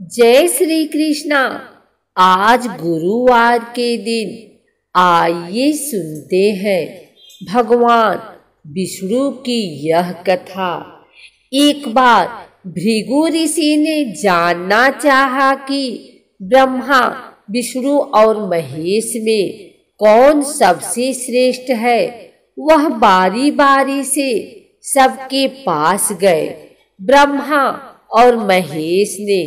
जय श्री कृष्णा। आज गुरुवार के दिन आइए सुनते हैं भगवान विष्णु की यह कथा। एक बार भृगु ऋषि ने जानना चाहा कि ब्रह्मा, विष्णु और महेश में कौन सबसे श्रेष्ठ है। वह बारी बारी से सबके पास गए। ब्रह्मा और महेश ने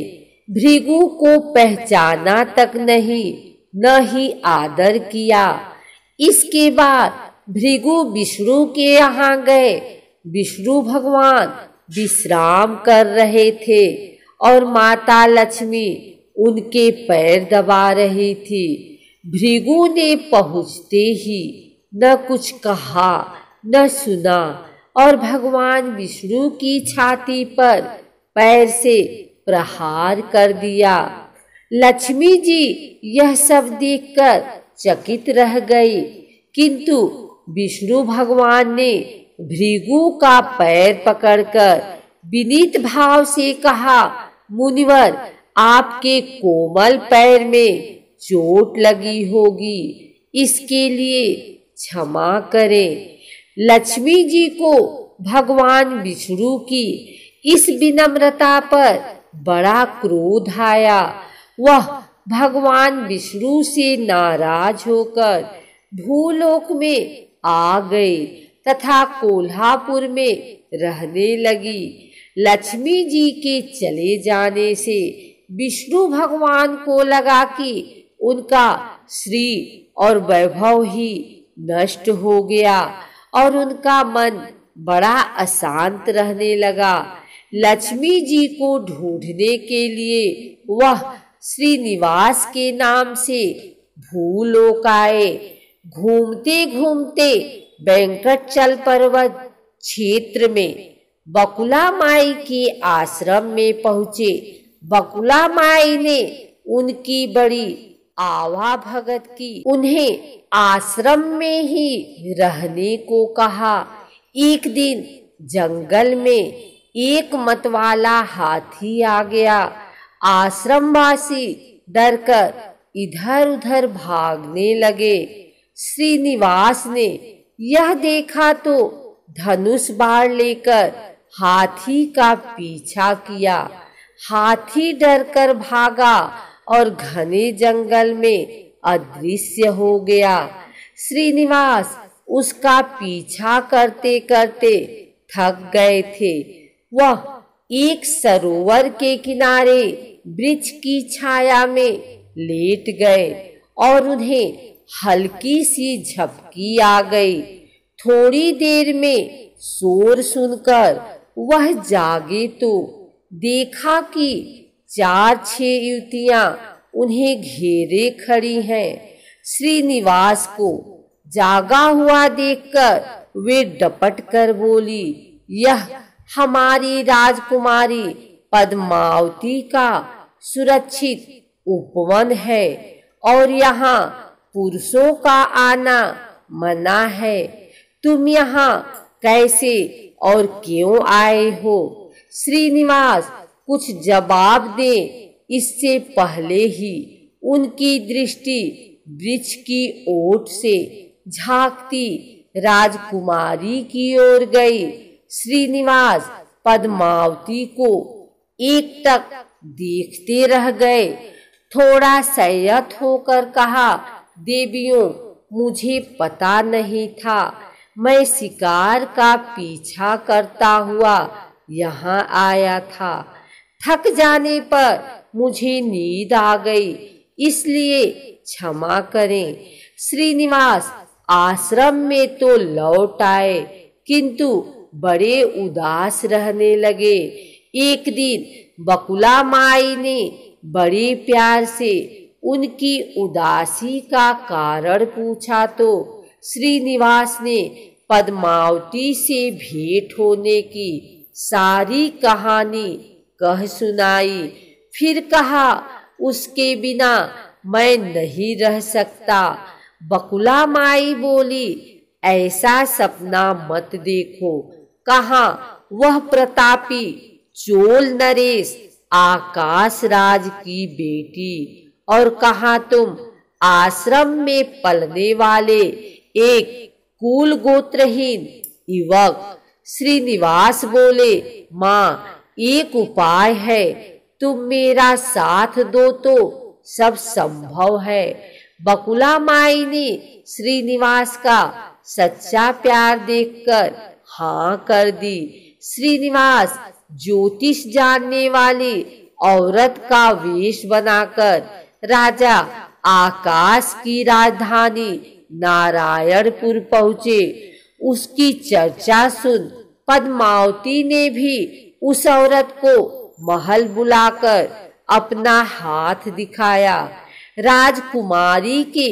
भृगु को पहचाना तक नहीं, न ही आदर किया। इसके बाद भृगु विष्णु के यहाँ गए। विष्णु भगवान विश्राम कर रहे थे और माता लक्ष्मी उनके पैर दबा रही थी। भृगु ने पहुँचते ही न कुछ कहा न सुना और भगवान विष्णु की छाती पर पैर से प्रहार कर दिया। लक्ष्मी जी यह सब देखकर चकित रह गई, किंतु विष्णु भगवान ने भृगु का पैर पकड़कर विनीत भाव से कहा, मुनिवर, आपके कोमल पैर में चोट लगी होगी, इसके लिए क्षमा करें। लक्ष्मी जी को भगवान विष्णु की इस विनम्रता पर बड़ा क्रोध आया। वह भगवान विष्णु से नाराज होकर भूलोक में आ गई तथा कोल्हापुर में रहने लगी। लक्ष्मी जी के चले जाने से विष्णु भगवान को लगा कि उनका श्री और वैभव ही नष्ट हो गया और उनका मन बड़ा अशांत रहने लगा। लक्ष्मी जी को ढूंढने के लिए वह श्रीनिवास के नाम से भूलोक आए। घूमते घूमते वेंकटचल पर्वत क्षेत्र में बकुला माई के आश्रम में पहुँचे। बकुला माई ने उनकी बड़ी आवा भगत की। उन्हें आश्रम में ही रहने को कहा। एक दिन जंगल में एक मतवाला हाथी आ गया। आश्रमवासी डरकर इधर उधर भागने लगे। श्रीनिवास ने यह देखा तो धनुष बाण लेकर हाथी का पीछा किया। हाथी डरकर भागा और घने जंगल में अदृश्य हो गया। श्रीनिवास उसका पीछा करते करते थक गए थे। वह एक सरोवर के किनारे वृक्ष की छाया में लेट गए और उन्हें हल्की सी झपकी आ गई। थोड़ी देर में शोर सुनकर वह जागे तो देखा कि 4-6 युवतियां उन्हें घेरे खड़ी हैं। श्रीनिवास को जागा हुआ देखकर वे डपट कर बोली, यह हमारी राजकुमारी पद्मावती का सुरक्षित उपवन है और यहाँ पुरुषों का आना मना है। तुम यहाँ कैसे और क्यों आए हो? श्रीनिवास कुछ जवाब दे, इससे पहले ही उनकी दृष्टि वृक्ष की ओट से झांकती राजकुमारी की ओर गई। श्रीनिवास पद्मावती को एकटक देखते रह गए। थोड़ा संयत होकर कहा, देवियों, मुझे पता नहीं था। मैं शिकार का पीछा करता हुआ यहाँ आया था। थक जाने पर मुझे नींद आ गई, इसलिए क्षमा करें। श्रीनिवास आश्रम में तो लौट आए, किंतु बड़े उदास रहने लगे। एक दिन बकुला माई ने बड़े प्यार से उनकी उदासी का कारण पूछा तो श्रीनिवास ने पद्मावती से भेंट होने की सारी कहानी कह सुनाई। फिर कहा, उसके बिना मैं नहीं रह सकता। बकुला माई बोली, ऐसा सपना मत देखो। कहाँ वह प्रतापी चोल नरेश आकाश राज की बेटी और कहाँ तुम आश्रम में पलने वाले एक कुल गोत्रहीन युवक। श्रीनिवास बोले, माँ एक उपाय है, तुम मेरा साथ दो तो सब संभव है। बकुला माई ने श्रीनिवास का सच्चा प्यार देखकर हाँ कर दी। श्रीनिवास ज्योतिष जानने वाली औरत का वेश बनाकर राजा आकाश की राजधानी नारायणपुर पहुँचे। उसकी चर्चा सुन पद्मावती ने भी उस औरत को महल बुलाकर अपना हाथ दिखाया। राजकुमारी के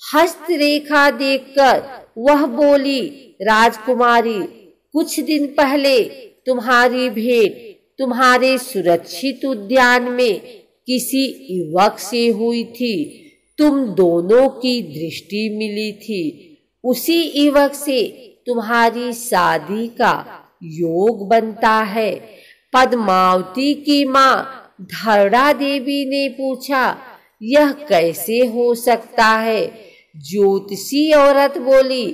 हस्तरेखा देखकर वह बोली, राजकुमारी कुछ दिन पहले तुम्हारी भेंट तुम्हारे सुरक्षित उद्यान में किसी युवक से हुई थी। तुम दोनों की दृष्टि मिली थी। उसी युवक से तुम्हारी शादी का योग बनता है। पद्मावती की माँ धरड़ा देवी ने पूछा, यह कैसे हो सकता है? ज्योतिषी औरत बोली,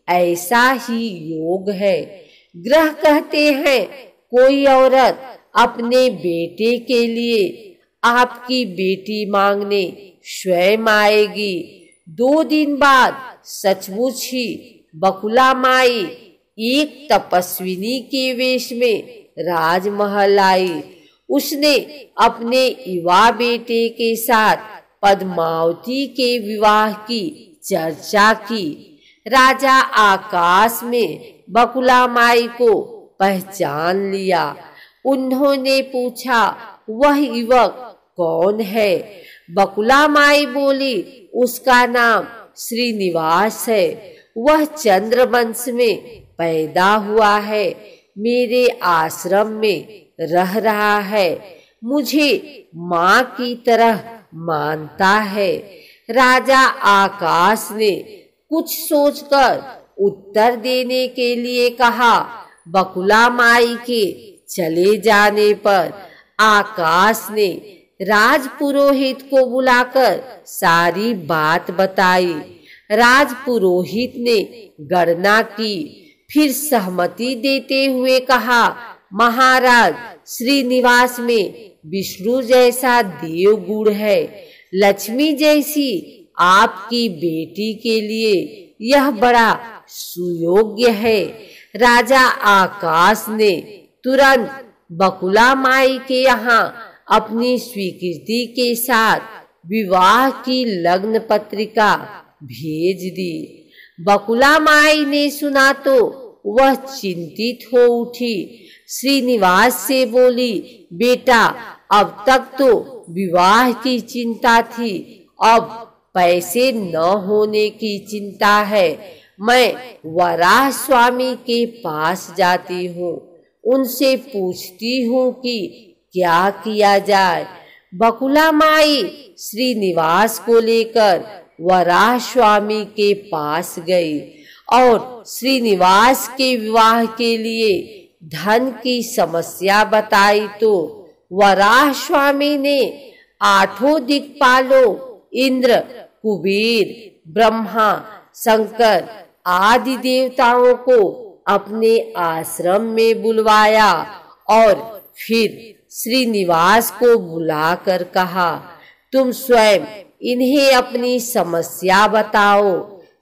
ऐसा ही योग है। ग्रह कहते हैं कोई औरत अपने बेटे के लिए आपकी बेटी मांगने स्वयं आएगी। 2 दिन बाद सचमुच ही बकुला माई एक तपस्विनी के वेश में राजमहल आई। उसने अपने युवा बेटे के साथ पद्मावती के विवाह की चर्चा की। राजा आकाश में बकुला माई को पहचान लिया। उन्होंने पूछा, वह युवक कौन है? बकुला माई बोली, उसका नाम श्रीनिवास है। वह चंद्रवंश में पैदा हुआ है, मेरे आश्रम में रह रहा है, मुझे माँ की तरह मानता है। राजा आकाश ने कुछ सोचकर उत्तर देने के लिए कहा। बकुला माई के चले जाने पर आकाश ने राजपुरोहित को बुलाकर सारी बात बताई। राजपुरोहित ने गणना की, फिर सहमति देते हुए कहा, महाराज श्रीनिवास में विष्णु जैसा देव गुण है, लक्ष्मी जैसी आपकी बेटी के लिए यह बड़ा सुयोग्य है। राजा आकाश ने तुरंत बकुला माई के यहाँ अपनी स्वीकृति के साथ विवाह की लग्न पत्रिका भेज दी। बकुला माई ने सुना तो वह चिंतित हो उठी। श्रीनिवास से बोली, बेटा अब तक तो विवाह की चिंता थी, अब पैसे न होने की चिंता है। मैं वराह स्वामी के पास जाती हूँ, उनसे पूछती हूँ कि क्या किया जाए। बकुला माई श्रीनिवास को लेकर वराह स्वामी के पास गई और श्रीनिवास के विवाह के लिए धन की समस्या बताई तो वराह स्वामी ने 8 दिक्पालों इंद्र, कुबेर, ब्रह्मा, शंकर आदि देवताओं को अपने आश्रम में बुलवाया और फिर श्रीनिवास को बुलाकर कहा, तुम स्वयं इन्हें अपनी समस्या बताओ।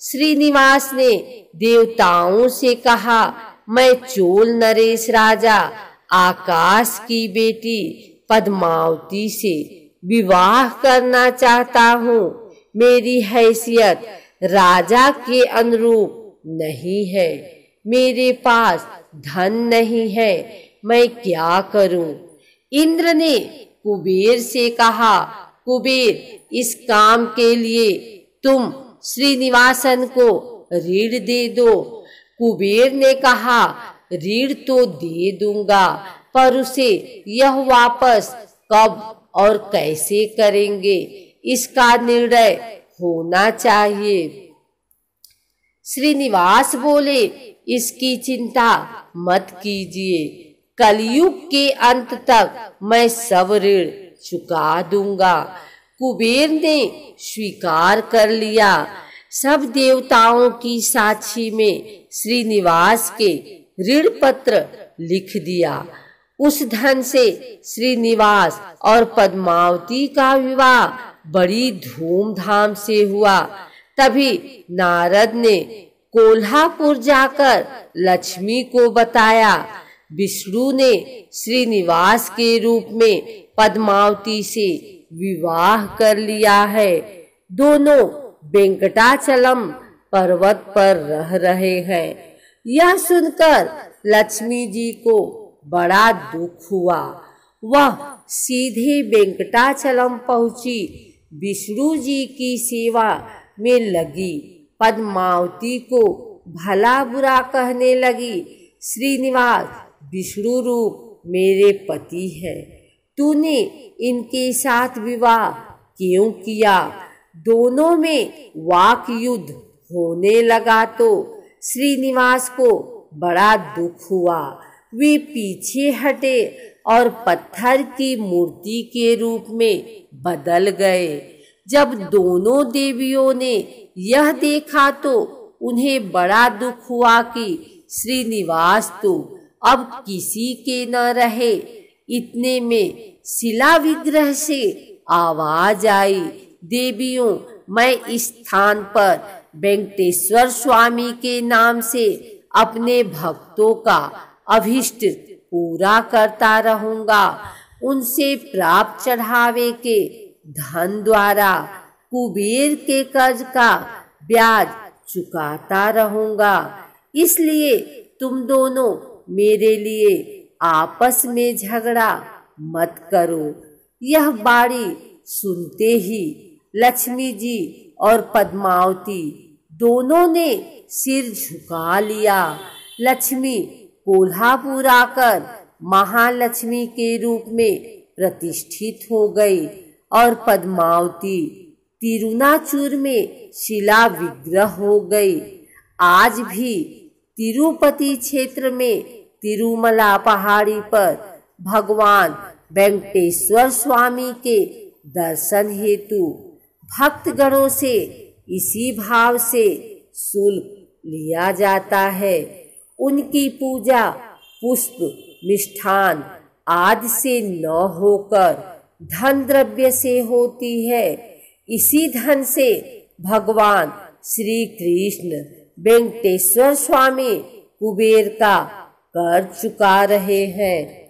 श्रीनिवास ने देवताओं से कहा, मैं चोल नरेश राजा आकाश की बेटी पद्मावती से विवाह करना चाहता हूँ। मेरी हैसियत राजा के अनुरूप नहीं है, मेरे पास धन नहीं है, मैं क्या करूं? इंद्र ने कुबेर से कहा, कुबेर इस काम के लिए तुम श्रीनिवासन को ऋण दे दो। कुबेर ने कहा, ऋण तो दे दूंगा, पर उसे यह वापस कब और कैसे करेंगे, इसका निर्णय होना चाहिए। श्रीनिवास बोले, इसकी चिंता मत कीजिए, कलयुग के अंत तक मैं सब ऋण चुका दूंगा। कुबेर ने स्वीकार कर लिया। सब देवताओं की साक्षी में श्रीनिवास के ऋण पत्र लिख दिया। उस धन से श्रीनिवास और पद्मावती का विवाह बड़ी धूमधाम से हुआ। तभी नारद ने कोल्हापुर जाकर लक्ष्मी को बताया। विष्णु ने श्रीनिवास के रूप में पद्मावती से विवाह कर लिया है। दोनों वेंकटाचलम पर्वत पर रह रहे हैं। यह सुनकर लक्ष्मी जी को बड़ा दुख हुआ। वह सीधे वेंकटाचलम पहुंची, विष्णु जी की सेवा में लगी, पद्मावती को भला बुरा कहने लगी। श्रीनिवास, विष्णु रूप मेरे पति है, तूने इनके साथ विवाह क्यों किया? दोनों में वाक युद्ध होने लगा तो श्रीनिवास को बड़ा दुख हुआ। वे पीछे हटे और पत्थर की मूर्ति के रूप में बदल गए। जब दोनों देवियों ने यह देखा तो उन्हें बड़ा दुख हुआ कि श्रीनिवास तो अब किसी के न रहे। इतने में शिला विग्रह से आवाज आई, देवियों, मैं इस स्थान पर वेंकटेश्वर स्वामी के नाम से अपने भक्तों का अभिष्ट पूरा करता रहूंगा। उनसे प्राप्त चढ़ावे के धन द्वारा कुबेर के कर्ज का ब्याज चुकाता रहूंगा। इसलिए तुम दोनों मेरे लिए आपस में झगड़ा मत करो। यह बाणी सुनते ही लक्ष्मी जी और पद्मावती दोनों ने सिर झुका लिया। लक्ष्मी कोल्हापुर आकर महालक्ष्मी के रूप में प्रतिष्ठित हो गई और पद्मावती तिरुनाचूर में शिला विग्रह हो गई। आज भी तिरुपति क्षेत्र में तिरुमला पहाड़ी पर भगवान वेंकटेश्वर स्वामी के दर्शन हेतु भक्तगणों से इसी भाव से शुल्क लिया जाता है। उनकी पूजा पुष्प, मिष्ठान आदि से न होकर धन द्रव्य से होती है। इसी धन से भगवान श्री कृष्ण वेंकटेश्वर स्वामी कुबेर का कर चुका रहे हैं।